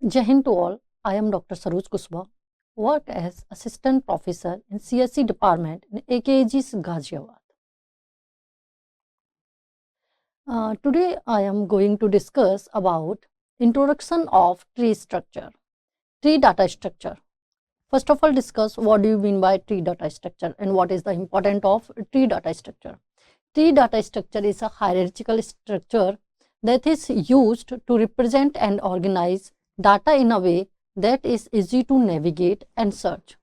Jai Hind to all. I am Dr. Saroj Kushwah, work as Assistant Professor in CSE Department in Akgec, Ghaziabad. Today I am going to discuss about introduction of tree structure, tree data structure. First of all, discuss what do you mean by tree data structure and what is the importance of tree data structure. Tree data structure is a hierarchical structure that is used to represent and organize data in a way that is easy to navigate and search.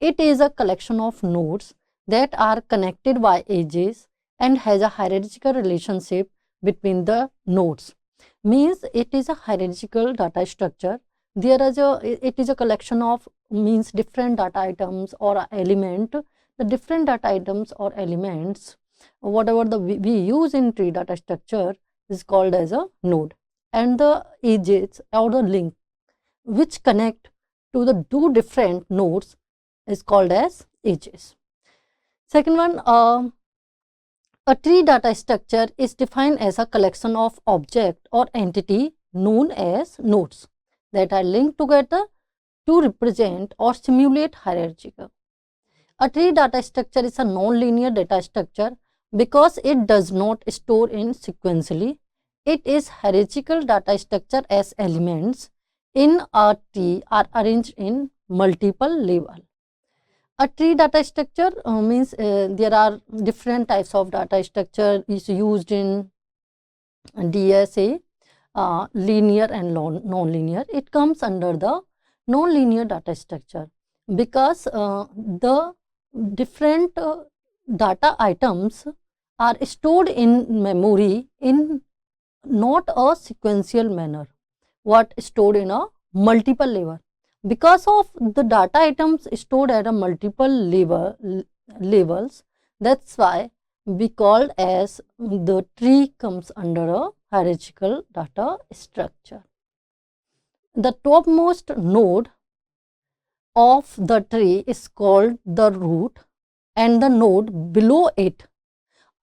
It is a collection of nodes that are connected by edges and has a hierarchical relationship between the nodes. Means it is a hierarchical data structure. It is a collection of different data items or element. The different data items or elements, whatever we use in tree data structure, is called as a node, and the edges or the link which connect to the two different nodes is called as edges. Second one, a tree data structure is defined as a collection of object or entity known as nodes that are linked together to represent or simulate hierarchy. A tree data structure is a non-linear data structure because it does not store in sequentially. It is hierarchical data structure as elements in a tree are arranged in multiple levels. A tree data structure means there are different types of data structure is used in DSA, linear and non-linear. It comes under the non-linear data structure because the different data items are stored in memory in not a sequential manner, what stored in a multiple level. Because of the data items stored at a multiple levels, that's why we called as the tree comes under a hierarchical data structure. The topmost node of the tree is called the root, and the node below it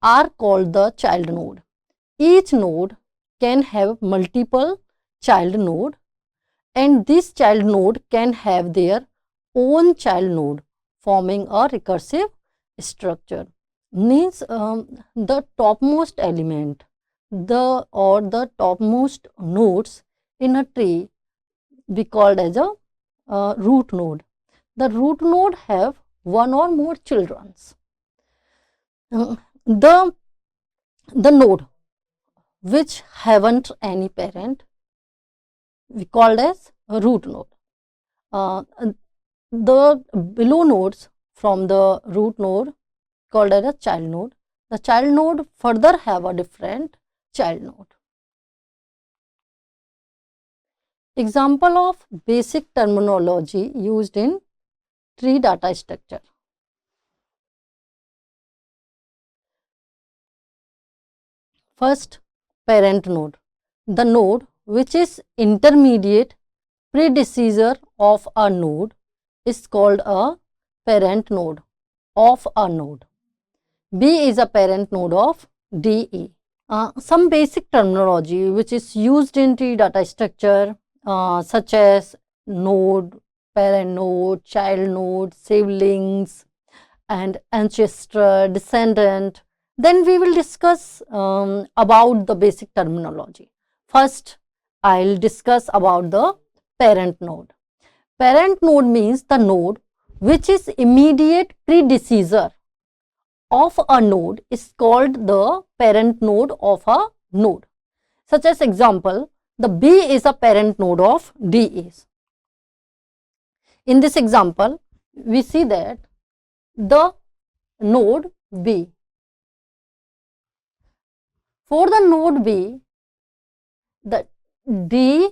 are called the child node. Each node can have multiple child node, and this child node can have their own child node, forming a recursive structure. Means the topmost element the topmost nodes in a tree we called as a root node. The root node have one or more children. The node which haven't any parent we called as a root node. The below nodes from the root node called as a child node. The child node further have a different child node. Example of basic terminology used in tree data structure. First, parent node. The node which is intermediate predecessor of a node is called a parent node of a node. B is a parent node of DE. Some basic terminology which is used in tree data structure such as node, parent node, child node, siblings, and ancestor, descendant. Then we will discuss about the basic terminology. First, I will discuss about the parent node. Parent node means the node which is immediate predecessor of a node is called the parent node of a node. Such as example, the B is a parent node of DE. In this example, we see that the node B. For the node B, the D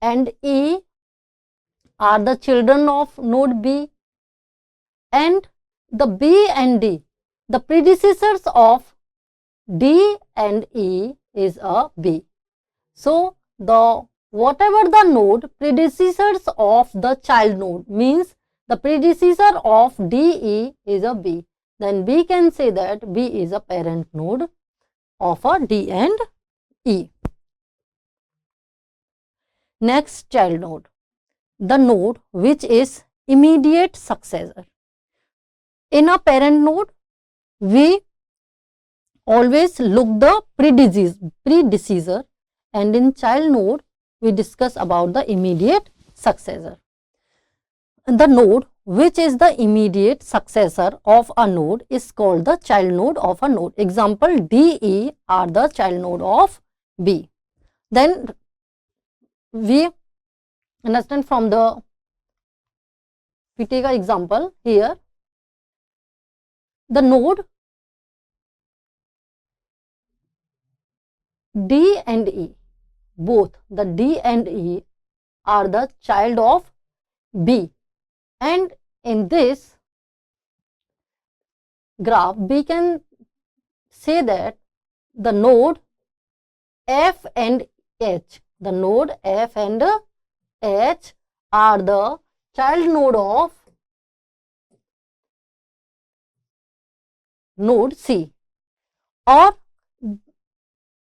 and E are the children of node B, and the B and D, the predecessors of D and E is a B. So, whatever the node predecessors of the child node means the predecessor of DE is a B, then we can say that B is a parent node of a D and E. next child node, the node which is immediate successor. In a parent node, we always look the predecessor, and in child node, we discuss about the immediate successor. The node which is the immediate successor of a node is called the child node of a node. Example, D, E are the child node of B. Then we understand from the, we take an example here, the node D and E, both the D and E are the child of B, and in this graph we can say that the node F and H, the node F and H are the child node of node C. Or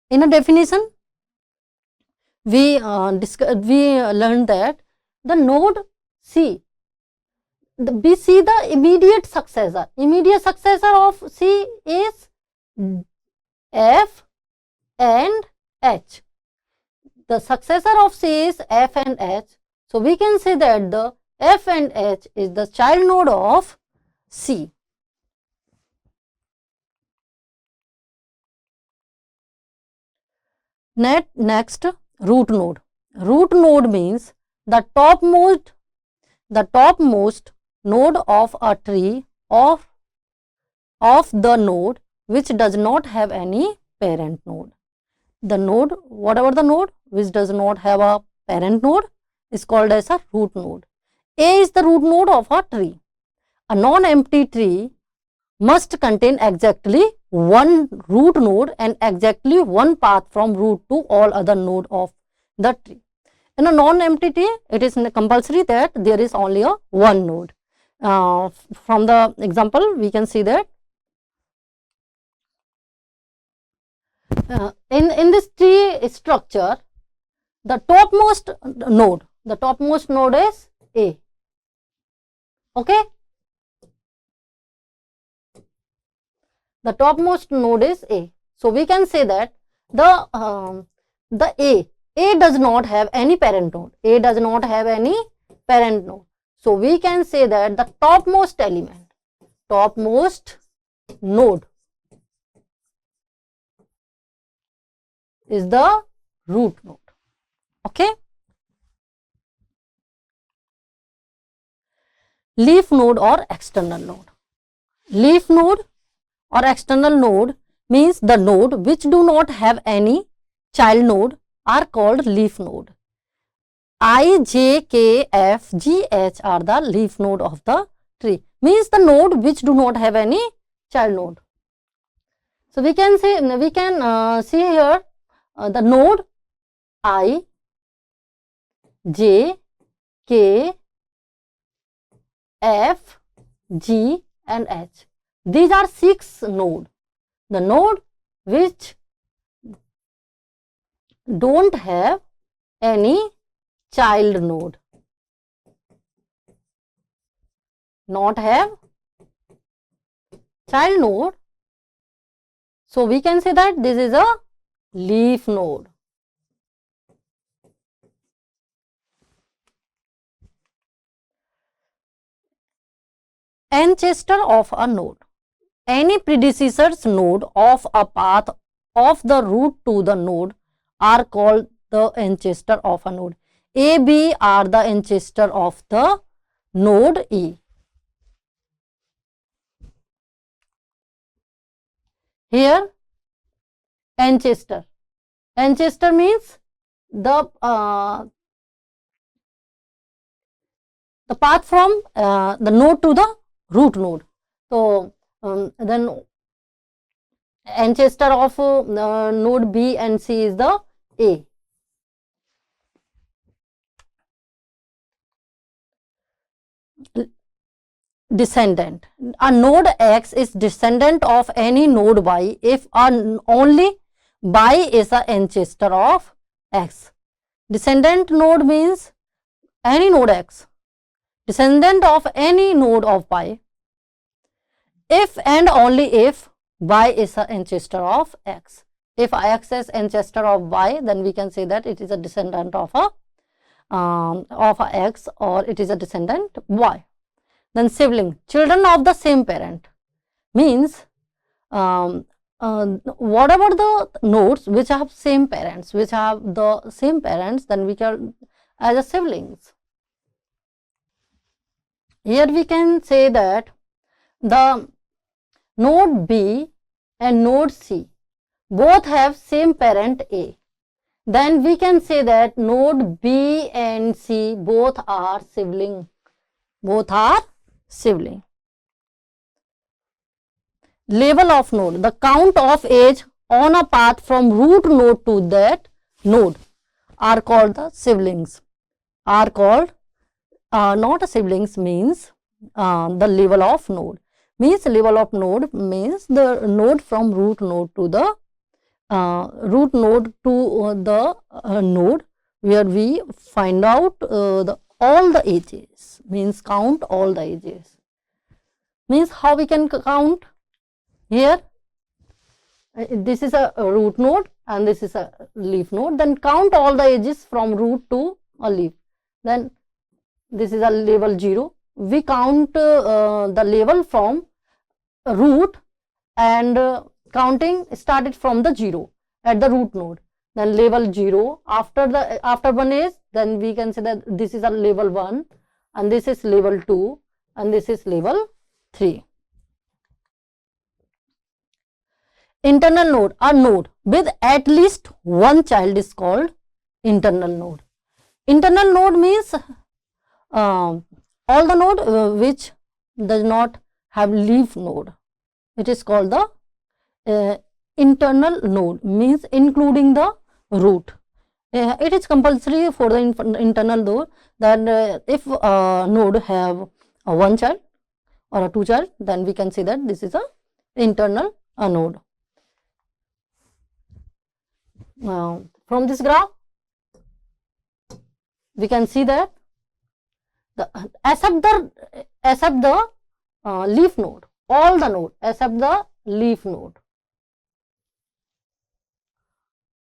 in a definition, we learned that the node C, we see the immediate successor. Immediate successor of C is F and H. The successor of C is F and H. So we can say that the F and H is the child node of C. Next, root node. Root node means the topmost node of a tree of the node which does not have any parent node. The node, whatever the node which does not have a parent node, is called as a root node. A is the root node of a tree. A non-empty tree must contain exactly one root node and exactly one path from root to all other node of the tree. In a non-empty tree, it is compulsory that there is only a one node. From the example, we can see that in this tree structure, the topmost node is A. Okay. The topmost node is A. So we can say that the A does not have any parent node. A does not have any parent node. So we can say that the topmost element, topmost node is the root node. Okay. Leaf node or external node. Leaf node or external node means the node which do not have any child node are called leaf node. I, J, K, F, G, H are the leaf node of the tree. Means the node which do not have any child node. So we can say, see here the node I, J, K, F, G and H. These are 6 nodes. The node which don't have any child node, not have child node. So we can say that this is a leaf node. Ancestor of a node. Any predecessor's node of a path of the root to the node are called the ancestor of a node. A, B are the ancestor of the node E. Here ancestor. Ancestor means the path from the node to the root node. So then ancestor of node B and C is the A. Descendant. A node X is descendant of any node Y if only Y is an ancestor of X. Descendant node means any node x, descendant of any node of y, if and only if y is an ancestor of x. If x is ancestor of y, then we can say that it is a descendant of a x, or it is a descendant y. Then sibling, children of the same parent, means what about the nodes which have same parents, then we can as a siblings. Here we can say that the node B and node C both have same parent A. Then we can say that node B and C both are sibling. Label of node, the count of edge on a path from root node to that node are called the siblings. Not a siblings means the level of node. Level of node means the node from root node to the node where we find out all the edges, means count all the edges. Means how we can count? Here this is a root node and this is a leaf node, then count all the edges from root to a leaf. Then this is a level 0. We count the level from root, and counting started from the 0 at the root node. Then level 0, after one edge, then we can say that this is a level 1 and this is level 2 and this is level 3. Internal node, a node with at least one child is called internal node. Internal node means all the node which does not have leaf node. It is called the internal node, means including the root. It is compulsory for the internal node that if a node have one child or a two child, then we can say that this is a internal node. From this graph we can see that except the leaf node, all the node except the leaf node,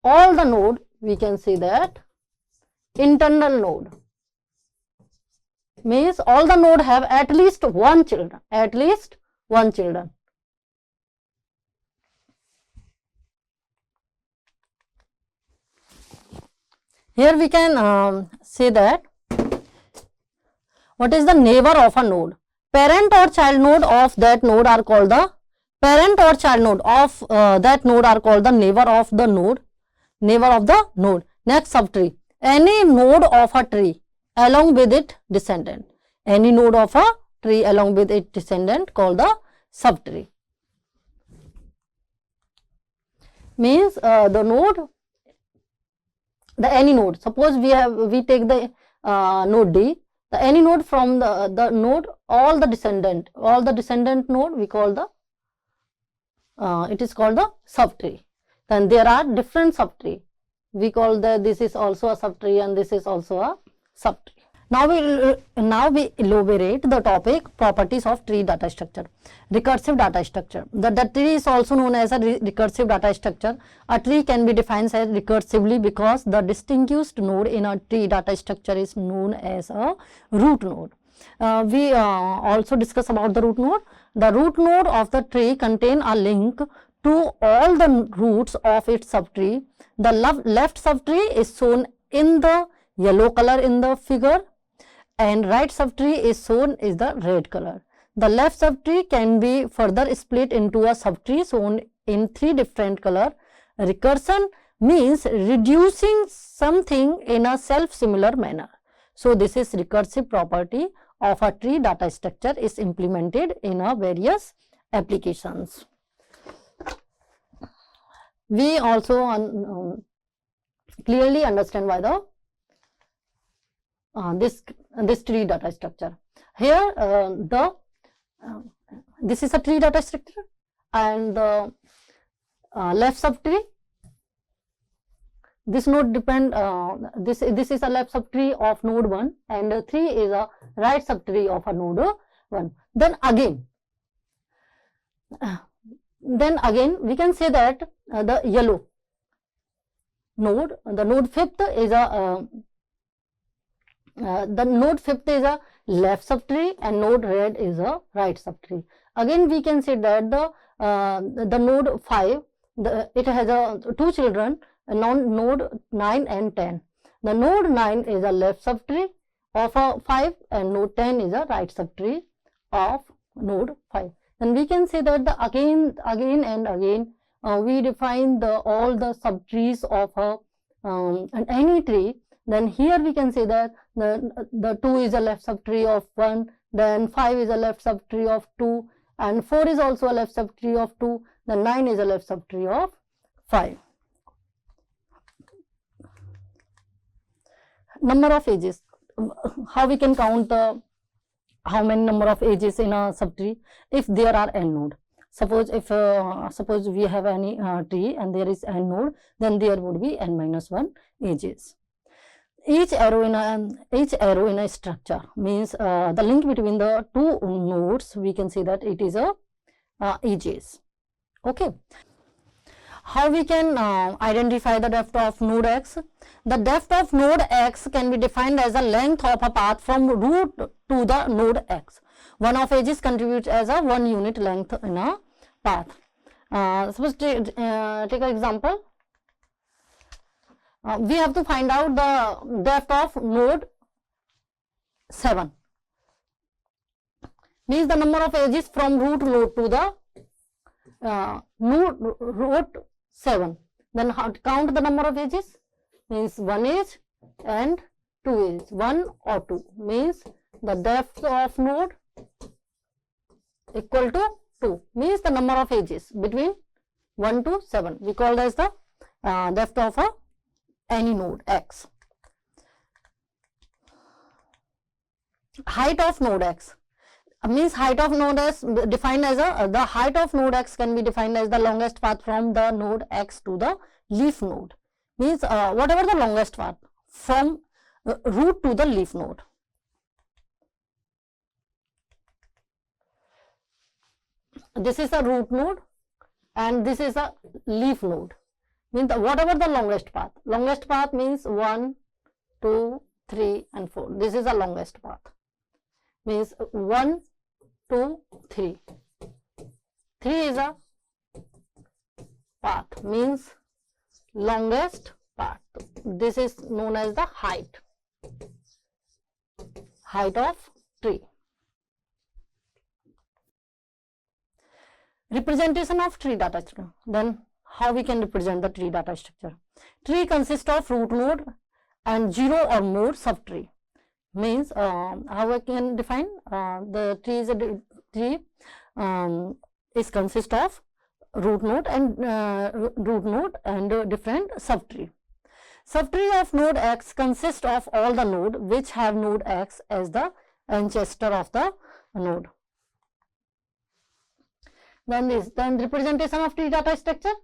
all the node we can say that internal node, means all the node have at least one children, Here we can say that what is the neighbor of a node? Parent or child node of that node are called the neighbor of the node. Next, subtree, any node of a tree along with its descendant. Any node of a tree along with its descendant called the subtree. Means the node, the any node. Suppose we take the node D, the any node from the node, all the descendant node we call the it is called the subtree. Then there are different subtree. We call this is also a subtree and this is also a subtree. Now we elaborate the topic properties of tree data structure. Recursive data structure. The tree is also known as a recursive data structure. A tree can be defined as recursively because the distinguished node in a tree data structure is known as a root node. We also discuss about the root node. The root node of the tree contain a link to all the roots of its subtree. The left subtree is shown in the yellow color in the figure, and right subtree is shown is the red color. The left subtree can be further split into a subtree shown in 3 different color. Recursion means reducing something in a self-similar manner. So this is recursive property of a tree data structure is implemented in a various applications. We also clearly understand why the this tree data structure. Here this is a tree data structure, and the left subtree this node depend, this is a left subtree of node 1 and 3 is a right subtree of a node 1. Then again we can say that the yellow node, the node fifth is a left subtree and node red is a right subtree. Again we can say that the node 5, it has two children, node 9 and 10. The node 9 is a left subtree of a 5 and node 10 is a right subtree of node 5. And we can say that again and again we define all the subtrees of any tree. Then here we can say that the 2 is a left subtree of 1, then 5 is a left subtree of 2, and 4 is also a left subtree of 2, then 9 is a left subtree of 5. Number of edges. How we can count how many number of edges in a subtree? If there are n node. Suppose we have any tree and there is n node, then there would be n minus 1 edges. Each arrow in a structure means the link between the two nodes, we can say that it is a edges. Okay. How we can identify the depth of node x? The depth of node x can be defined as the length of a path from root to the node x. One of edges contributes as a 1 unit length in a path. Suppose take an example. We have to find out the depth of node 7. Means the number of edges from root node to the root 7. Then how to count the number of edges? Means 1 edge and 2 edges. 1 or 2 means the depth of node equal to 2 means the number of edges between 1 to 7. We call as the depth of any node x. Height of node x means height of node x defined as the height of node x can be defined as the longest path from the node x to the leaf node. Means whatever the longest path from root to the leaf node. This is a root node and this is a leaf node. Means whatever the longest path. Longest path means 1, 2, 3 and 4. This is the longest path. Means 1, 2, 3. 3 is a path means longest path. This is known as the height of tree. Representation of tree data structure. Then how we can represent the tree data structure? Tree consists of root node and 0 or more subtree. Means how I can define the tree is a tree is consist of root node and different subtree. Subtree of node x consists of all the node which have node x as the ancestor of the node. Then representation of tree data structure.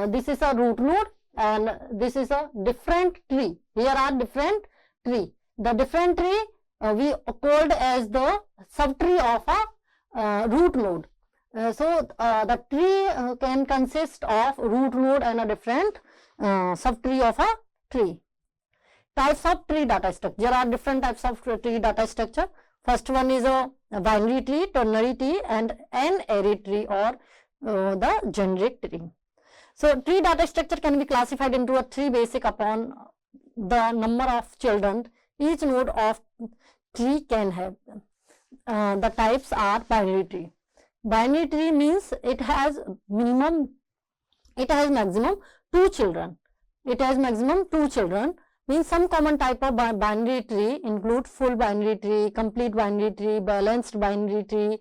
This is a root node and this is a different tree. Here are different tree. The different tree we called as the subtree of a root node. So the tree can consist of root node and a different subtree of a tree. Types of tree data structure. There are different types of tree data structure. First one is a binary tree, ternary tree and an array tree or the generic tree. So tree data structure can be classified into a 3 basic upon the number of children each node of tree can have. The types are binary tree. Binary tree means it has maximum 2 children. It has maximum 2 children. Means some common type of binary tree include full binary tree, complete binary tree, balanced binary tree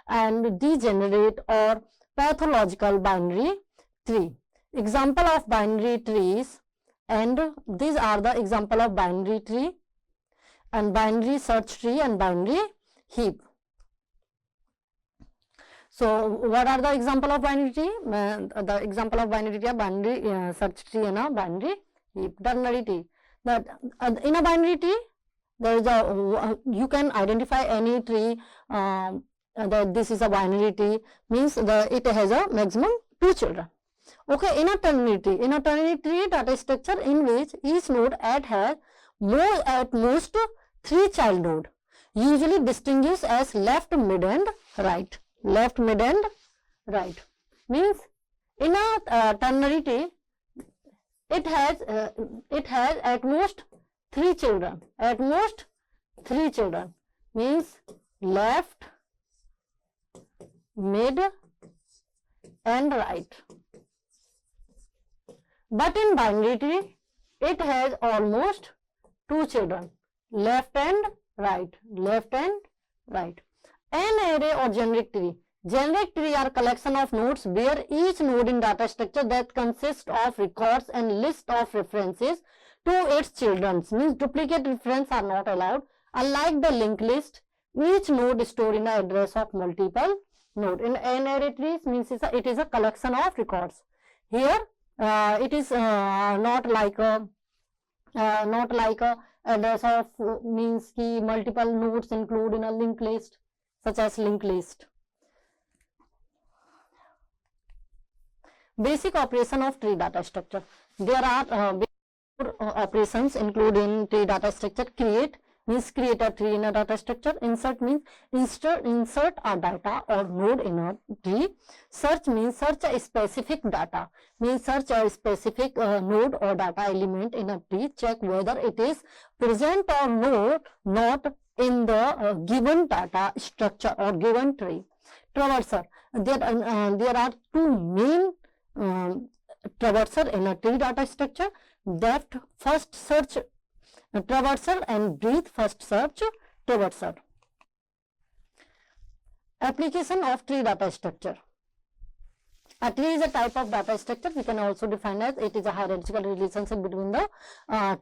and degenerate or pathological binary tree. Example of binary trees, and these are the example of binary tree and binary search tree and binary heap. So what are the example of binary tree? The example of binary tree are binary search tree and a binary heap. Ternary tree. That in a binary tree, there is a you can identify any tree that this is a binary tree, means it has a maximum 2 children. Okay, in a ternary tree data structure in which each node has at most 3 child node, usually distinguished as left, mid and right. Left, mid and right means in a ternary tree it has at most 3 children. At most 3 children means left, mid and right. But in binary tree, it has almost 2 children, left and right, left and right. An array or generic tree. Generic tree are collection of nodes where each node in data structure that consists of records and list of references to its children. Means duplicate references are not allowed. Unlike the linked list, each node is stored in an address of multiple node. In an array trees means it is a collection of records. Here it is not like a address of means ki multiple nodes include in a linked list, such as linked list. Basic operation of tree data structure. There are operations included in tree data structure. Create means create a tree in a data structure. Insert means insert a data or node in a tree. Search means search a specific data, means search a specific node or data element in a tree. Check whether it is present or not in the given data structure or given tree. Traverser. There are 2 main traverser in a tree data structure: depth first search traverser and breadth first search traverser. Application of tree data structure. A tree is a type of data structure. We can also define as it is a hierarchical relationship between the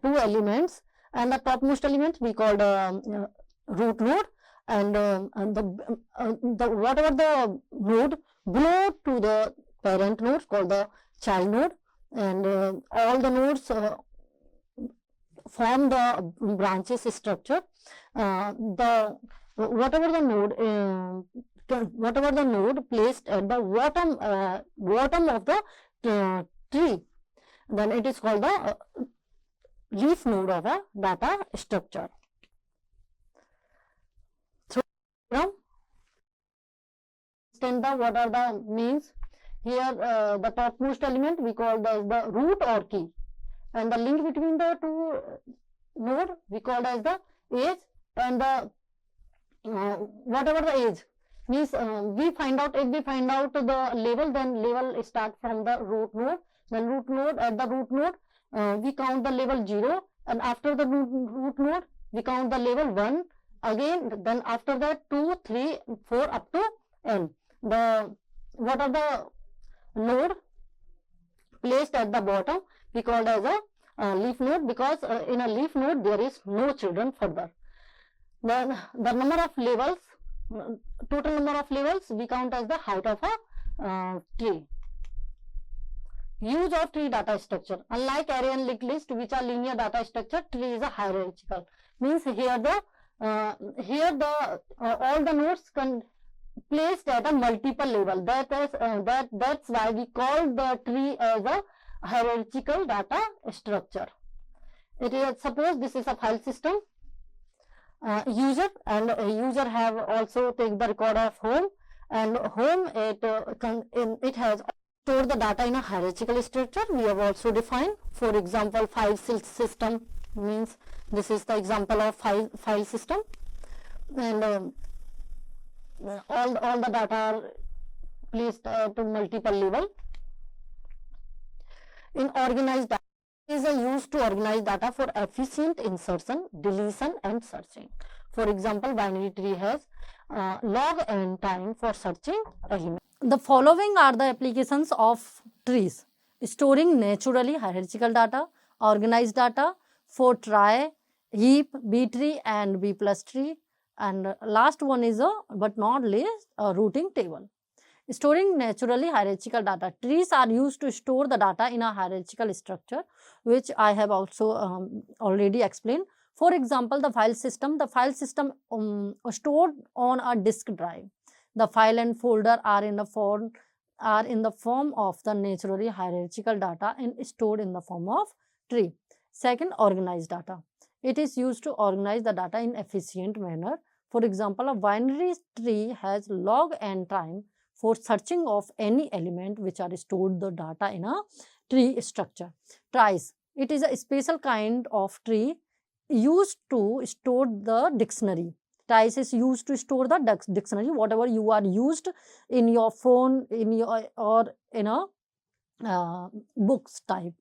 2 elements, and the topmost element we call the root node, and the whatever the node below to the parent node called the child node, and all the nodes form the branches structure. Whatever the node placed at the bottom of the tree, then it is called the leaf node of a data structure. From what are the means? Here the topmost element we call as the root or key, and the link between the 2 node we call as the edge, and the whatever the edge means if we find out the level, then level start from the root node. Then root node, at the root node we count the level 0, and after the root node we count the level 1 again, then after that 2, 3, 4 up to n. What are the node placed at the bottom we called as a leaf node, because in a leaf node there is no children further. Then the number of levels, total number of levels we count as the height of a tree. Use of tree data structure. Unlike array and linked list, which are linear data structure, tree is a hierarchical. Means here all the nodes can placed at a multiple level. That's why we call the tree as a hierarchical data structure. It is, suppose this is a file system, user, and user have also take the record of home, and home it has stored the data in a hierarchical structure. We have also defined, for example, file system means this is the example of file system, and all the data are placed at multiple level. In organized data, is used to organize data for efficient insertion, deletion and searching. For example, binary tree has log n time for searching element. The following are the applications of trees: storing naturally hierarchical data, organized data for trie, heap, B tree and B plus tree, and last one is but not least a routing table. Storing naturally hierarchical data. Trees are used to store the data in a hierarchical structure, which I have also already explained. For example, the file system. The file system stored on a disk drive. The file and folder are in the form of the naturally hierarchical data and stored in the form of tree. Second, organized data. It is used to organize the data in efficient manner. For example, a binary tree has log and time for searching of any element which are stored the data in a tree structure. Tries. It is a special kind of tree used to store the dictionary. Tries is used to store the dictionary, whatever you are used in your phone, in your or in a books type.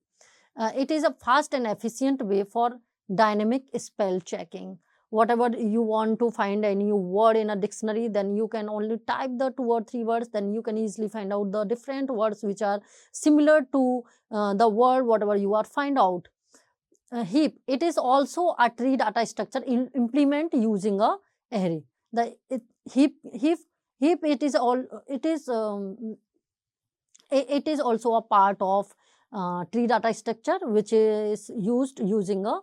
It is a fast and efficient way for dynamic spell checking. Whatever you want to find a new word in a dictionary, then you can only type the 2 or 3 words, then you can easily find out the different words which are similar to the word whatever you are find out. Heap. It is also a tree data structure implement using a array. The heap it is all it is also a part of tree data structure which is used using a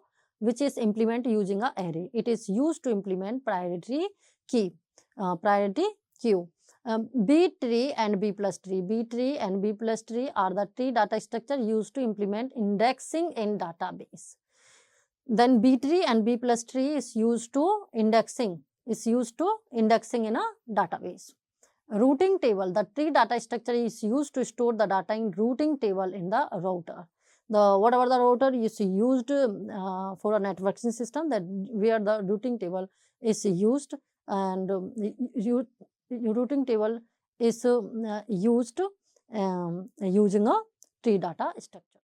implement using a array. It is used to implement priority key, priority queue. B tree and B plus tree. B tree and B plus tree are the tree data structure used to implement indexing in database. Then B tree and B plus tree is used to indexing in a database. Routing table. The tree data structure is used to store the data in routing table in the router. Whatever the router is used for a networking system, that where the routing table is used, and routing table is used using a tree data structure.